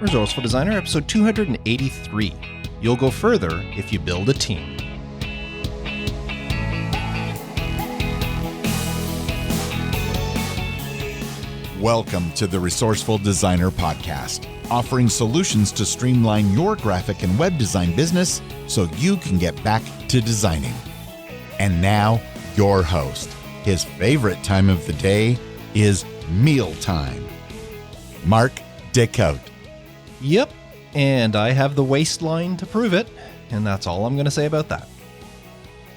Resourceful Designer, episode 283. You'll go further if you build a team. Welcome to the Resourceful Designer Podcast, offering solutions to streamline your graphic and web design business so you can get back to designing. And now, your host. His favorite time of the day is mealtime. Mark DeCote. Yep, and I have the waistline to prove it, and that's all I'm going to say about that.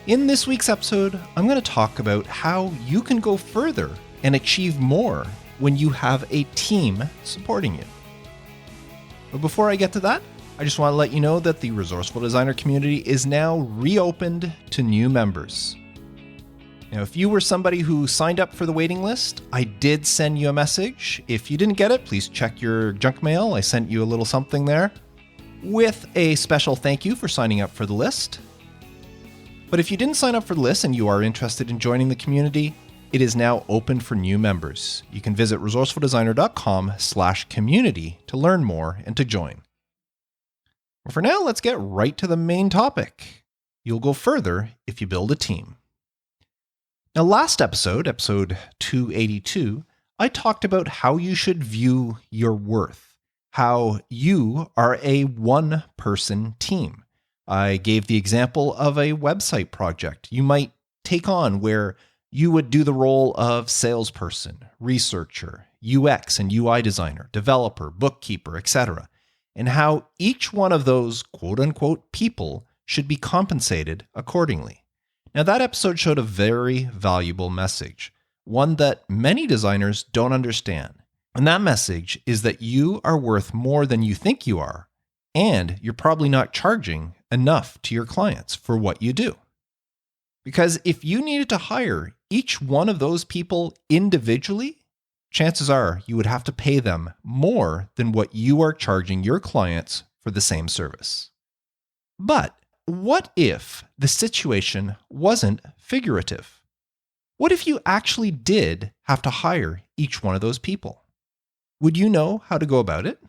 In this week's episode, I'm going to talk about how you can go further and achieve more when you have a team supporting you. But before I get to that, I just want to let you know that the Resourceful Designer community is now reopened to new members. Now, if you were somebody who signed up for the waiting list, I did send you a message. If you didn't get it, please check your junk mail. I sent you a little something there with a special thank you for signing up for the list. But if you didn't sign up for the list and you are interested in joining the community, it is now open for new members. You can visit resourcefuldesigner.com/community to learn more and to join. Well, for now, let's get right to the main topic. You'll go further if you build a team. Now, last episode 282, I talked about how you should view your worth, how you are a one-person team. I gave the example of a website project you might take on where you would do the role of salesperson, researcher, UX and UI designer, developer, bookkeeper, etc., and how each one of those quote-unquote people should be compensated accordingly. Now, that episode showed a very valuable message, one that many designers don't understand. And that message is that you are worth more than you think you are, and you're probably not charging enough to your clients for what you do. Because if you needed to hire each one of those people individually, chances are you would have to pay them more than what you are charging your clients for the same service. But what if the situation wasn't figurative? What if you actually did have to hire each one of those people? Would you know how to go about it?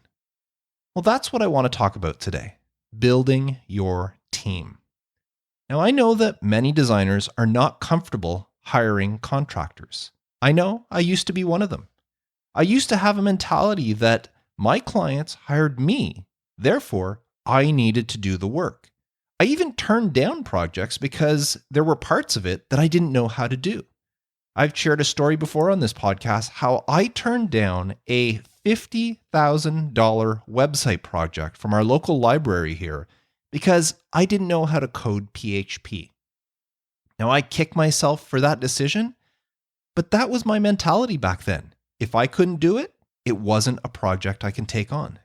Well, that's what I want to talk about today, building your team. Now, I know that many designers are not comfortable hiring contractors. I know I used to be one of them. I used to have a mentality that my clients hired me, therefore I needed to do the work. I even turned down projects because there were parts of it that I didn't know how to do. I've shared a story before on this podcast how I turned down a $50,000 website project from our local library here because I didn't know how to code PHP. Now, I kick myself for that decision, but that was my mentality back then. If I couldn't do it, it wasn't a project I can take on.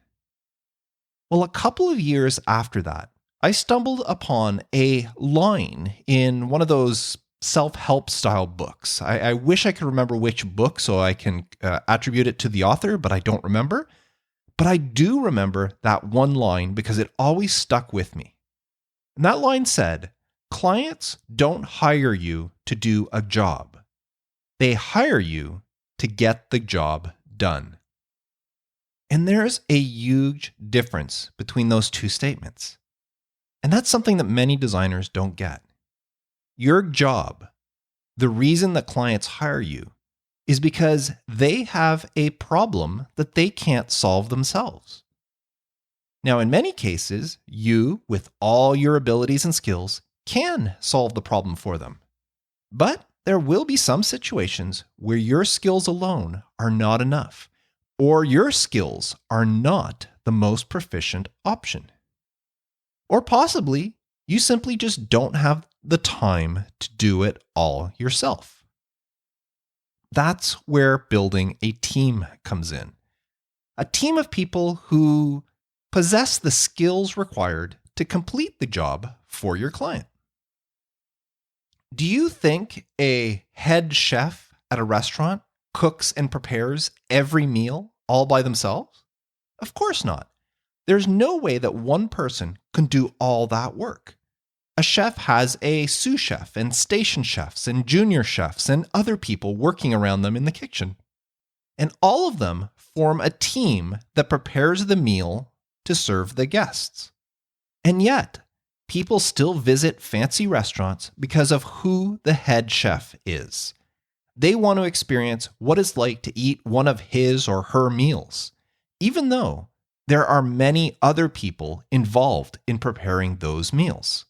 Well, a couple of years after that, I stumbled upon a line in one of those self-help style books. I wish I could remember which book so I can attribute it to the author, but I don't remember. But I do remember that one line because it always stuck with me. And that line said, "Clients don't hire you to do a job. They hire you to get the job done." And there's a huge difference between those two statements. And that's something that many designers don't get. Your job, the reason that clients hire you, is because they have a problem that they can't solve themselves. Now, in many cases, you, with all your abilities and skills, can solve the problem for them. But there will be some situations where your skills alone are not enough, or your skills are not the most proficient option. Or possibly, you simply just don't have the time to do it all yourself. That's where building a team comes in. A team of people who possess the skills required to complete the job for your client. Do you think a head chef at a restaurant cooks and prepares every meal all by themselves? Of course not. There's no way that one person can do all that work. A chef has a sous chef and station chefs and junior chefs and other people working around them in the kitchen. And all of them form a team that prepares the meal to serve the guests. And yet, people still visit fancy restaurants because of who the head chef is. They want to experience what it's like to eat one of his or her meals, even though there are many other people involved in preparing those meals.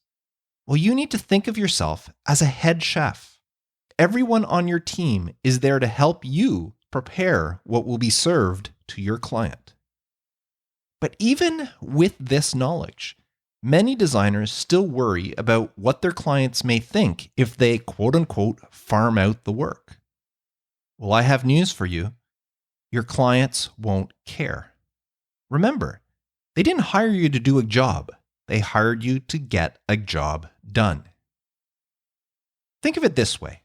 Well, you need to think of yourself as a head chef. Everyone on your team is there to help you prepare what will be served to your client. But even with this knowledge, many designers still worry about what their clients may think if they quote-unquote farm out the work. Well, I have news for you. Your clients won't care. Remember, they didn't hire you to do a job. They hired you to get a job done. Think of it this way.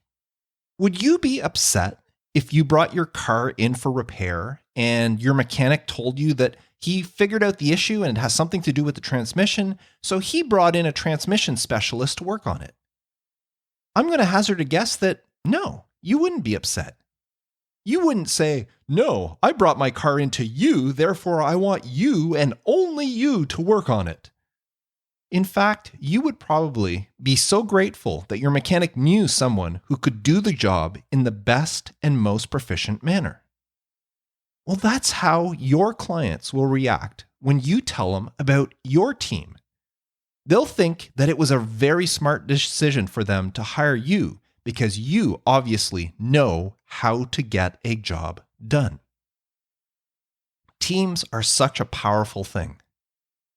Would you be upset if you brought your car in for repair and your mechanic told you that he figured out the issue and it has something to do with the transmission, so he brought in a transmission specialist to work on it? I'm going to hazard a guess that no, you wouldn't be upset. You wouldn't say, "No, I brought my car into you, therefore I want you and only you to work on it." In fact, you would probably be so grateful that your mechanic knew someone who could do the job in the best and most proficient manner. Well, that's how your clients will react when you tell them about your team. They'll think that it was a very smart decision for them to hire you because you obviously know how to get a job done. Teams are such a powerful thing.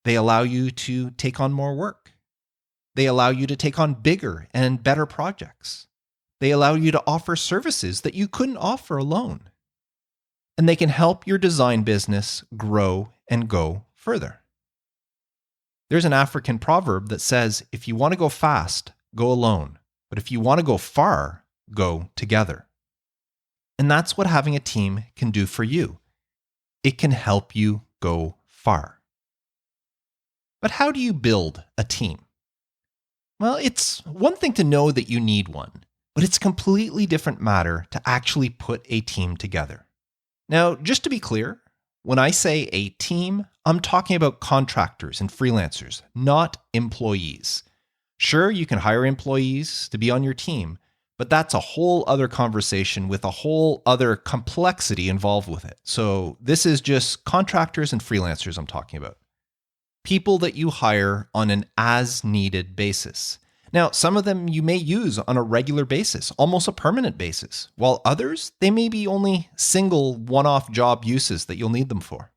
They allow you to take on more work. They allow you to take on bigger and better projects. They allow you to offer services that you couldn't offer alone. And they can help your design business grow and go further. There's an African proverb that says, if you want to go fast, go alone. But if you want to go far, go together. And that's what having a team can do for you. It can help you go far. But how do you build a team? Well, it's one thing to know that you need one, but it's a completely different matter to actually put a team together. Now, just to be clear, when I say a team, I'm talking about contractors and freelancers, not employees. Sure, you can hire employees to be on your team, but that's a whole other conversation with a whole other complexity involved with it. So this is just contractors and freelancers I'm talking about. People that you hire on an as-needed basis. Now, some of them you may use on a regular basis, almost a permanent basis, while others, they may be only single one-off job uses that you'll need them for.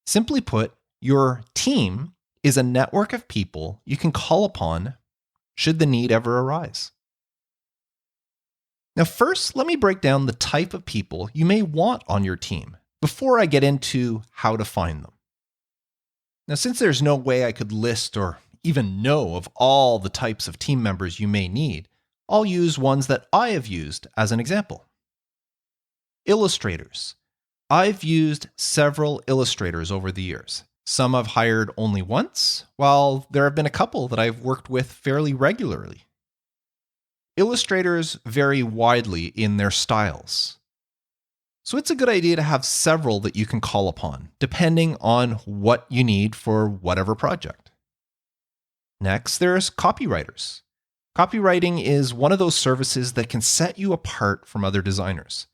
Simply put, your team is a network of people you can call upon should the need ever arise. Now, first, let me break down the type of people you may want on your team before I get into how to find them. Now, since there's no way I could list or even know of all the types of team members you may need, I'll use ones that I have used as an example. Illustrators. I've used several illustrators over the years. Some I've hired only once, while there have been a couple that I've worked with fairly regularly. Illustrators vary widely in their styles. So it's a good idea to have several that you can call upon, depending on what you need for whatever project. Next, there's copywriters. Copywriting is one of those services that can set you apart from other designers.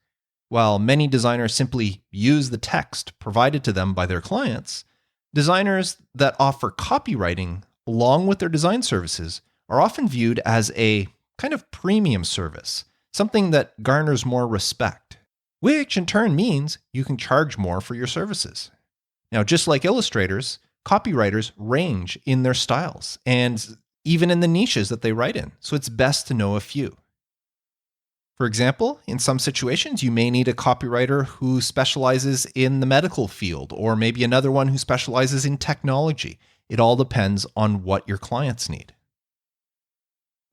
While many designers simply use the text provided to them by their clients, designers that offer copywriting along with their design services are often viewed as a kind of premium service, something that garners more respect, which in turn means you can charge more for your services. Now, just like illustrators, copywriters range in their styles and even in the niches that they write in, so it's best to know a few. For example, in some situations, you may need a copywriter who specializes in the medical field, or maybe another one who specializes in technology. It all depends on what your clients need.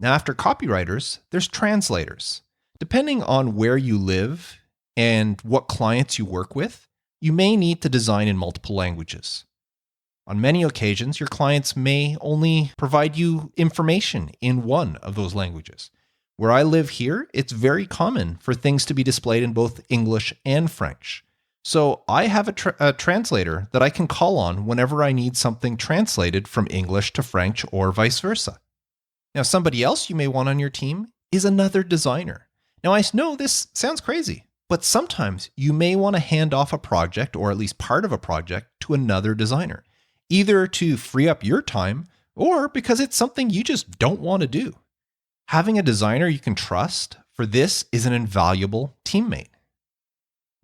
Now, after copywriters, there's translators. Depending on where you live and what clients you work with, you may need to design in multiple languages. On many occasions, your clients may only provide you information in one of those languages. Where I live here, it's very common for things to be displayed in both English and French. So I have a translator that I can call on whenever I need something translated from English to French or vice versa. Now, somebody else you may want on your team is another designer. Now, I know this sounds crazy, but sometimes you may want to hand off a project, or at least part of a project, to another designer, either to free up your time or because it's something you just don't want to do. Having a designer you can trust for this is an invaluable teammate.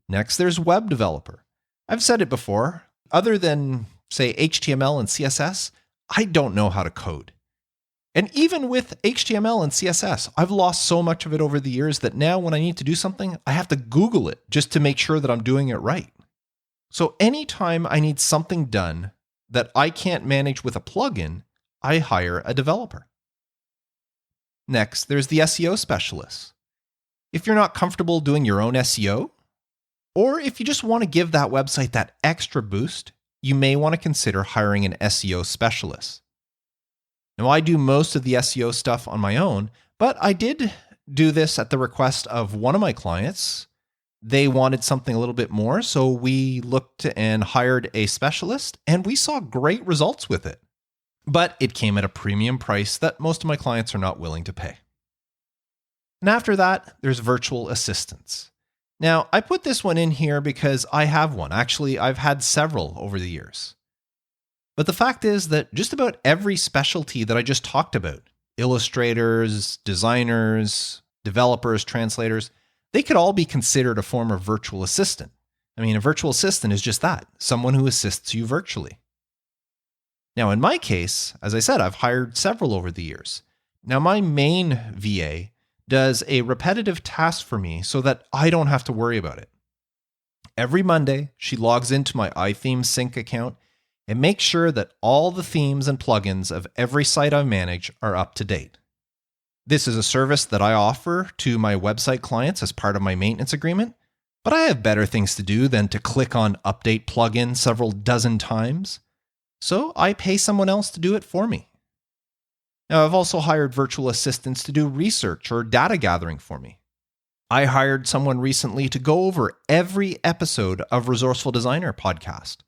Next, there's web developer. I've said it before, other than, say, HTML and CSS, I don't know how to code. And even with HTML and CSS, I've lost so much of it over the years that now when I need to do something, I have to Google it just to make sure that I'm doing it right. So anytime I need something done that I can't manage with a plugin, I hire a developer. Next, there's the SEO specialist. If you're not comfortable doing your own SEO, or if you just want to give that website that extra boost, you may want to consider hiring an SEO specialist. Now, I do most of the SEO stuff on my own, but I did do this at the request of one of my clients. They wanted something a little bit more, so we looked and hired a specialist, and we saw great results with it. But it came at a premium price that most of my clients are not willing to pay. And after that, there's virtual assistants. Now, I put this one in here because I have one. Actually, I've had several over the years. But the fact is that just about every specialty that I just talked about, illustrators, designers, developers, translators, they could all be considered a form of virtual assistant. I mean, a virtual assistant is just that, someone who assists you virtually. Now, in my case, as I said, I've hired several over the years. Now, my main VA does a repetitive task for me so that I don't have to worry about it. Every Monday, she logs into my iThemes Sync account and makes sure that all the themes and plugins of every site I manage are up to date. This is a service that I offer to my website clients as part of my maintenance agreement, but I have better things to do than to click on Update Plugin several dozen times, so I pay someone else to do it for me. Now, I've also hired virtual assistants to do research or data gathering for me. I hired someone recently to go over every episode of Resourceful Designer podcast.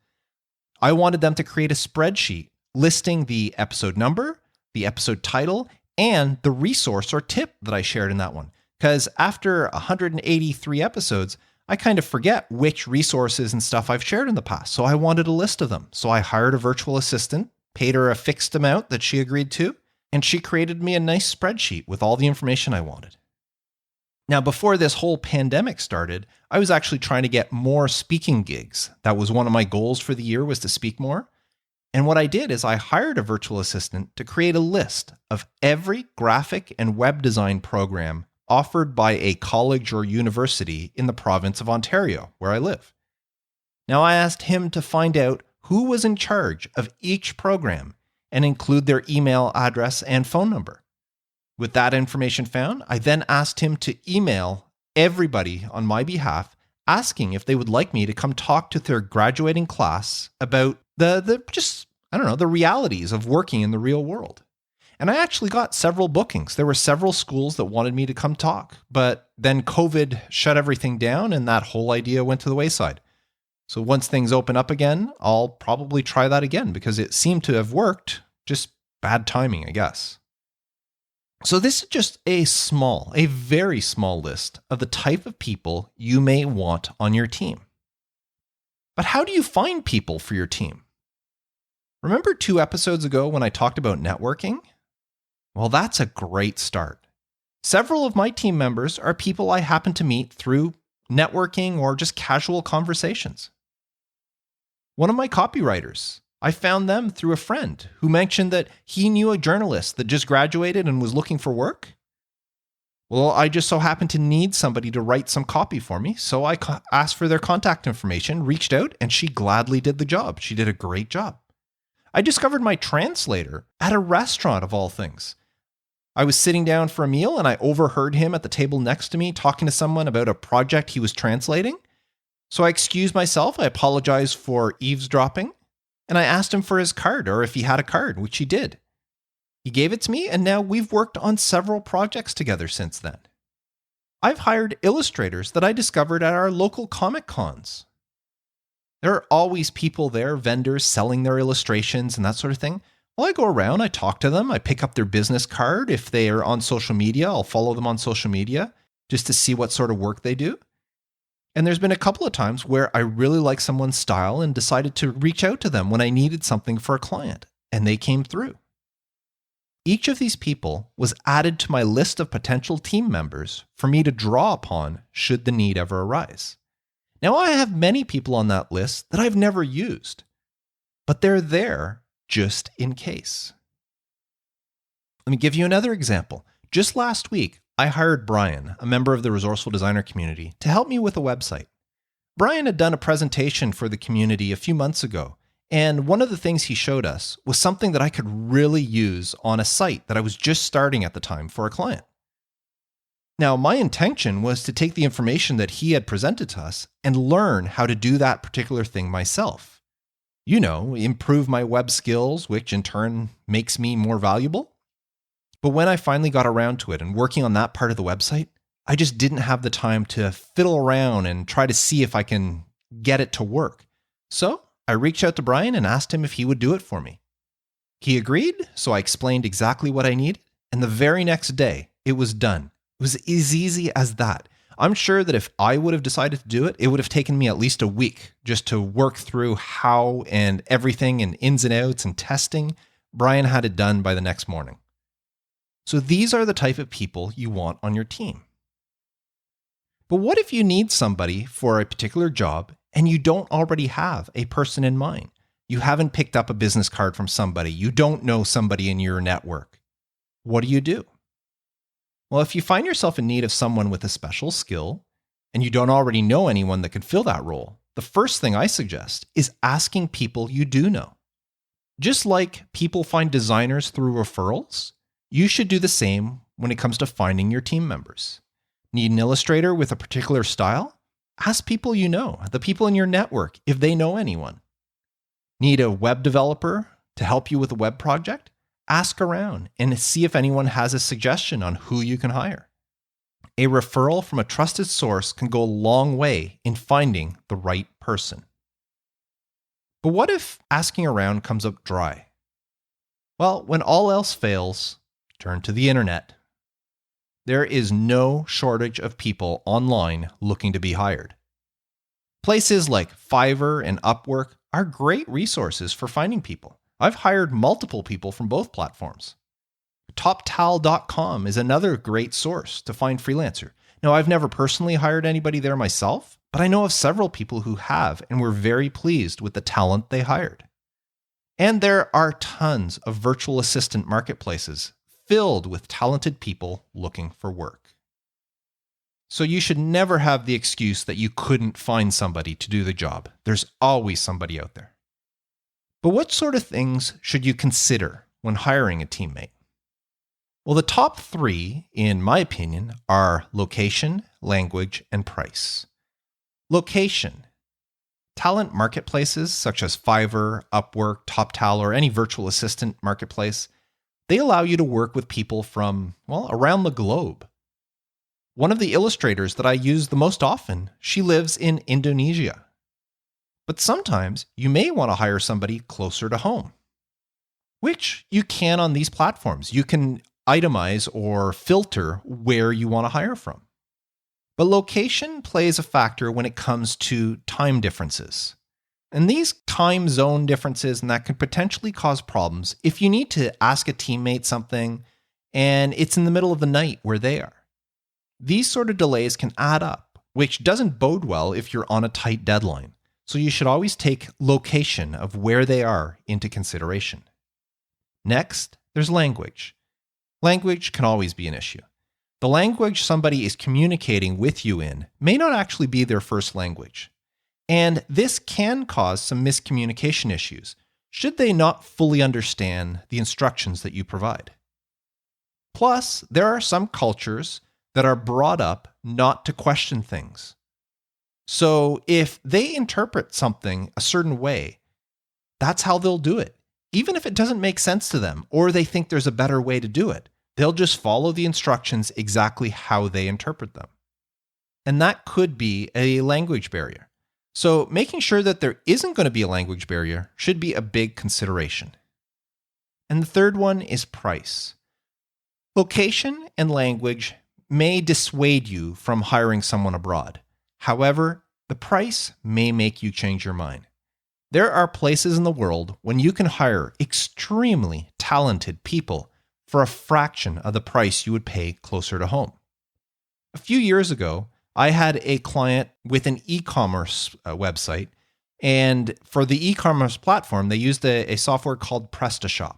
I wanted them to create a spreadsheet listing the episode number, the episode title, and the resource or tip that I shared in that one. Because after 183 episodes, I kind of forget which resources and stuff I've shared in the past. So I wanted a list of them. So I hired a virtual assistant, paid her a fixed amount that she agreed to, and she created me a nice spreadsheet with all the information I wanted. Now, before this whole pandemic started, I was actually trying to get more speaking gigs. That was one of my goals for the year, was to speak more. And what I did is I hired a virtual assistant to create a list of every graphic and web design program offered by a college or university in the province of Ontario, where I live. Now, I asked him to find out who was in charge of each program and include their email address and phone number. With that information found, I then asked him to email everybody on my behalf, asking if they would like me to come talk to their graduating class about the realities of working in the real world. And I actually got several bookings. There were several schools that wanted me to come talk, but then COVID shut everything down and that whole idea went to the wayside. So once things open up again, I'll probably try that again because it seemed to have worked, just bad timing, I guess. So this is just a very small list of the type of people you may want on your team. But how do you find people for your team? Remember 2 episodes ago when I talked about networking? Well, that's a great start. Several of my team members are people I happen to meet through networking or just casual conversations. One of my copywriters, I found them through a friend who mentioned that he knew a journalist that just graduated and was looking for work. Well, I just so happened to need somebody to write some copy for me, so I asked for their contact information, reached out, and she gladly did the job. She did a great job. I discovered my translator at a restaurant of all things. I was sitting down for a meal and I overheard him at the table next to me talking to someone about a project he was translating. So I excused myself, I apologized for eavesdropping, and I asked him for his card or if he had a card, which he did. He gave it to me, and now we've worked on several projects together since then. I've hired illustrators that I discovered at our local Comic Cons. There are always people there, vendors selling their illustrations and that sort of thing. Well, I go around, I talk to them, I pick up their business card. If they are on social media, I'll follow them on social media just to see what sort of work they do. And there's been a couple of times where I really like someone's style and decided to reach out to them when I needed something for a client, and they came through. Each of these people was added to my list of potential team members for me to draw upon should the need ever arise. Now, I have many people on that list that I've never used, but they're there just in case. Let me give you another example. Just last week, I hired Brian, a member of the Resourceful Designer community, to help me with a website. Brian had done a presentation for the community a few months ago, and one of the things he showed us was something that I could really use on a site that I was just starting at the time for a client. Now, my intention was to take the information that he had presented to us and learn how to do that particular thing myself. Improve my web skills, which in turn makes me more valuable. But when I finally got around to it and working on that part of the website, I just didn't have the time to fiddle around and try to see if I can get it to work. So I reached out to Brian and asked him if he would do it for me. He agreed, so I explained exactly what I needed, and the very next day, it was done. It was as easy as that. I'm sure that if I would have decided to do it, it would have taken me at least a week just to work through how and everything and ins and outs and testing. Brian had it done by the next morning. So these are the type of people you want on your team. But what if you need somebody for a particular job and you don't already have a person in mind? You haven't picked up a business card from somebody. You don't know somebody in your network. What do? Well, if you find yourself in need of someone with a special skill and you don't already know anyone that could fill that role, the first thing I suggest is asking people you do know. Just like people find designers through referrals, you should do the same when it comes to finding your team members. Need an illustrator with a particular style? Ask people you know, the people in your network, if they know anyone. Need a web developer to help you with a web project? Ask around and see if anyone has a suggestion on who you can hire. A referral from a trusted source can go a long way in finding the right person. But what if asking around comes up dry? Well, when all else fails, turn to the internet. There is no shortage of people online looking to be hired. Places like Fiverr and Upwork are great resources for finding people. I've hired multiple people from both platforms. TopTal.com is another great source to find freelancer. Now, I've never personally hired anybody there myself, but I know of several people who have and were very pleased with the talent they hired. And there are tons of virtual assistant marketplaces filled with talented people looking for work. So you should never have the excuse that you couldn't find somebody to do the job. There's always somebody out there. But what sort of things should you consider when hiring a teammate? Well, the top 3, in my opinion, are location, language, and price. Location. Talent marketplaces such as Fiverr, Upwork, TopTal, or any virtual assistant marketplace, they allow you to work with people from, around the globe. One of the illustrators that I use the most often, she lives in Indonesia. But sometimes you may want to hire somebody closer to home, which you can on these platforms. You can itemize or filter where you want to hire from. But location plays a factor when it comes to time differences. And these time zone differences, and that can potentially cause problems if you need to ask a teammate something and it's in the middle of the night where they are. These sort of delays can add up, which doesn't bode well if you're on a tight deadline. So you should always take location of where they are into consideration. Next, there's language. Language can always be an issue. The language somebody is communicating with you in may not actually be their first language. And this can cause some miscommunication issues should they not fully understand the instructions that you provide. Plus, there are some cultures that are brought up not to question things. So if they interpret something a certain way, that's how they'll do it. Even if it doesn't make sense to them or they think there's a better way to do it, they'll just follow the instructions exactly how they interpret them. And that could be a language barrier. So making sure that there isn't going to be a language barrier should be a big consideration. And the third one is price. Location and language may dissuade you from hiring someone abroad. However, the price may make you change your mind. There are places in the world when you can hire extremely talented people for a fraction of the price you would pay closer to home. A few years ago, I had a client with an e-commerce website, and for the e-commerce platform, they used a software called PrestaShop.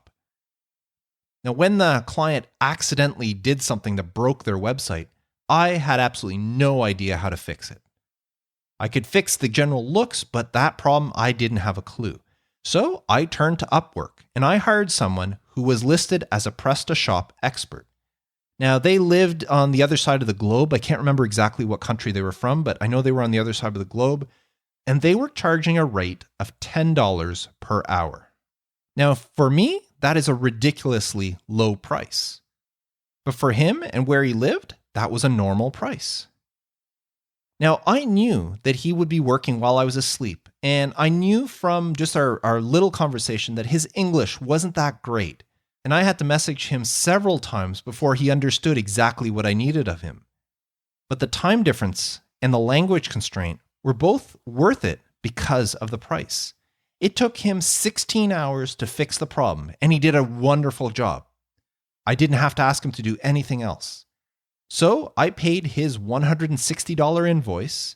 Now, when the client accidentally did something that broke their website, I had absolutely no idea how to fix it. I could fix the general looks, but that problem, I didn't have a clue. So I turned to Upwork, and I hired someone who was listed as a PrestaShop expert. Now, they lived on the other side of the globe. I can't remember exactly what country they were from, but I know they were on the other side of the globe, and they were charging a rate of $10 per hour. Now, for me, that is a ridiculously low price. But for him and where he lived, that was a normal price. Now, I knew that he would be working while I was asleep, and I knew from just our little conversation that his English wasn't that great, and I had to message him several times before he understood exactly what I needed of him. But the time difference and the language constraint were both worth it because of the price. It took him 16 hours to fix the problem, and he did a wonderful job. I didn't have to ask him to do anything else. So I paid his $160 invoice.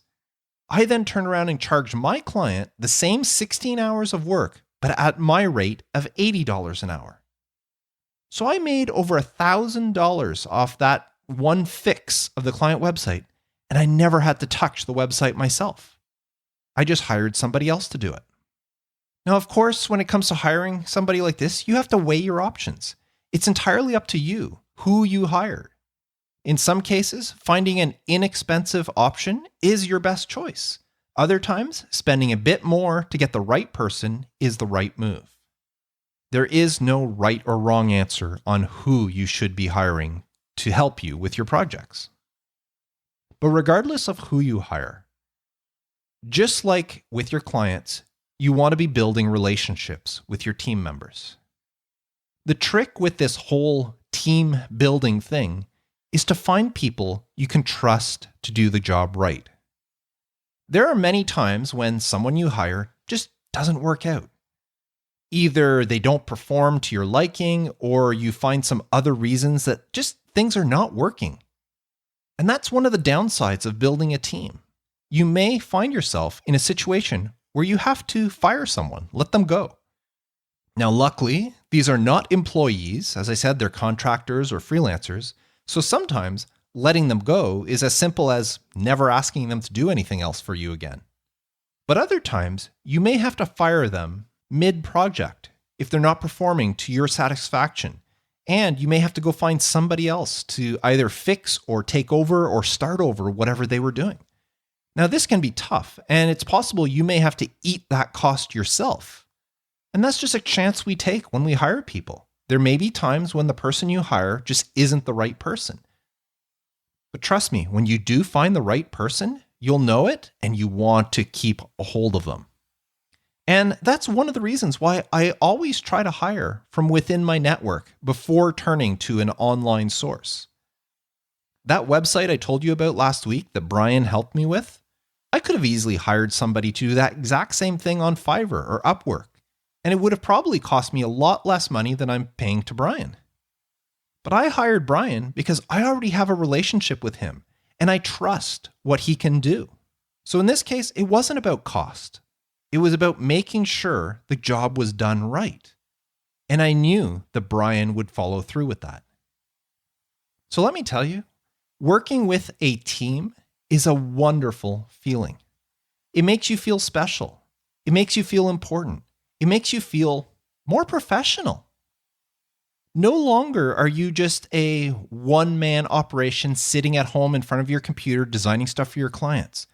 I then turned around and charged my client the same 16 hours of work, but at my rate of $80 an hour. So I made over $1,000 off that one fix of the client website, and I never had to touch the website myself. I just hired somebody else to do it. Now, of course, when it comes to hiring somebody like this, you have to weigh your options. It's entirely up to you who you hire. In some cases, finding an inexpensive option is your best choice. Other times, spending a bit more to get the right person is the right move. There is no right or wrong answer on who you should be hiring to help you with your projects. But regardless of who you hire, just like with your clients, you want to be building relationships with your team members. The trick with this whole team building thing is to find people you can trust to do the job right. There are many times when someone you hire just doesn't work out. Either they don't perform to your liking, or you find some other reasons that just things are not working. And that's one of the downsides of building a team. You may find yourself in a situation where you have to fire someone, let them go. Now, luckily, these are not employees. As I said, they're contractors or freelancers. So sometimes letting them go is as simple as never asking them to do anything else for you again. But other times, you may have to fire them mid-project if they're not performing to your satisfaction, and you may have to go find somebody else to either fix or take over or start over whatever they were doing. Now, this can be tough, and it's possible you may have to eat that cost yourself. And that's just a chance we take when we hire people. There may be times when the person you hire just isn't the right person. But trust me, when you do find the right person, you'll know it and you want to keep a hold of them. And that's one of the reasons why I always try to hire from within my network before turning to an online source. That website I told you about last week that Brian helped me with, I could have easily hired somebody to do that exact same thing on Fiverr or Upwork, and it would have probably cost me a lot less money than I'm paying to Brian. But I hired Brian because I already have a relationship with him, and I trust what he can do. So in this case, it wasn't about cost. It was about making sure the job was done right. And I knew that Brian would follow through with that. So let me tell you, working with a team is a wonderful feeling. It makes you feel special. It makes you feel important. It makes you feel more professional. No longer are you just a one-man operation sitting at home in front of your computer designing stuff for your clients.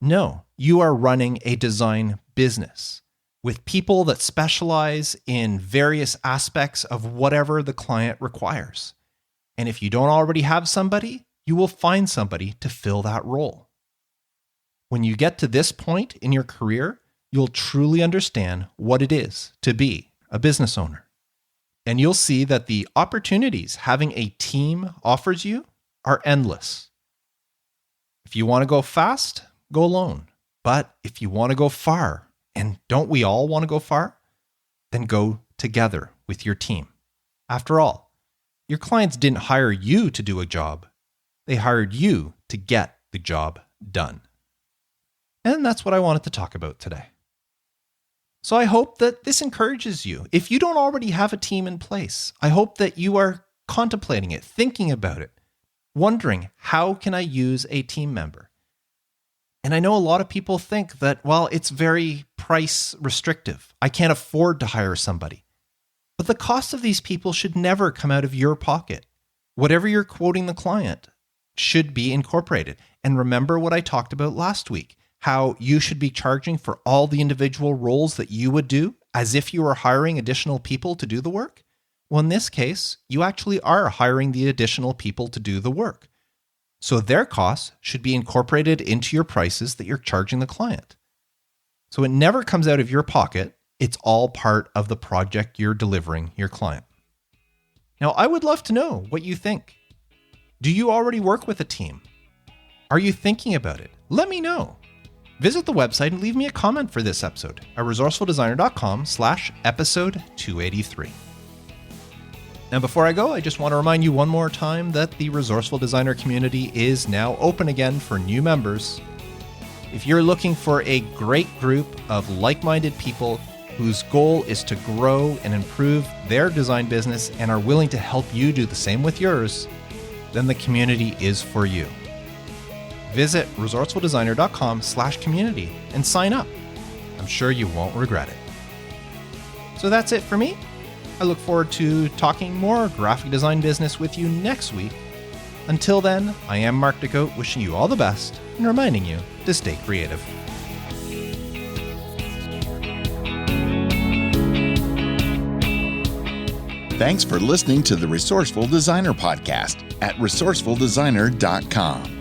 No, you are running a design business with people that specialize in various aspects of whatever the client requires. And if you don't already have somebody, you will find somebody to fill that role. When you get to this point in your career, you'll truly understand what it is to be a business owner. And you'll see that the opportunities having a team offers you are endless. If you want to go fast, go alone. But if you want to go far, and don't we all want to go far, then go together with your team. After all, your clients didn't hire you to do a job. They hired you to get the job done. And that's what I wanted to talk about today. So I hope that this encourages you. If you don't already have a team in place, I hope that you are contemplating it, thinking about it, wondering, how can I use a team member? And I know a lot of people think that, well, it's very price restrictive. I can't afford to hire somebody. But the cost of these people should never come out of your pocket. Whatever you're quoting the client should be incorporated. And remember what I talked about last week, how you should be charging for all the individual roles that you would do as if you were hiring additional people to do the work? Well, in this case, you actually are hiring the additional people to do the work. So their costs should be incorporated into your prices that you're charging the client. So it never comes out of your pocket. It's all part of the project you're delivering your client. Now, I would love to know what you think. Do you already work with a team? Are you thinking about it? Let me know. Visit the website and leave me a comment for this episode at resourcefuldesigner.com/episode 283. Now, before I go, I just want to remind you one more time that the Resourceful Designer community is now open again for new members. If you're looking for a great group of like-minded people whose goal is to grow and improve their design business and are willing to help you do the same with yours, then the community is for you. Visit resourcefuldesigner.com/community and sign up. I'm sure you won't regret it. So that's it for me. I look forward to talking more graphic design business with you next week. Until then, I am Mark DeCote, wishing you all the best and reminding you to stay creative. Thanks for listening to the Resourceful Designer Podcast at resourcefuldesigner.com.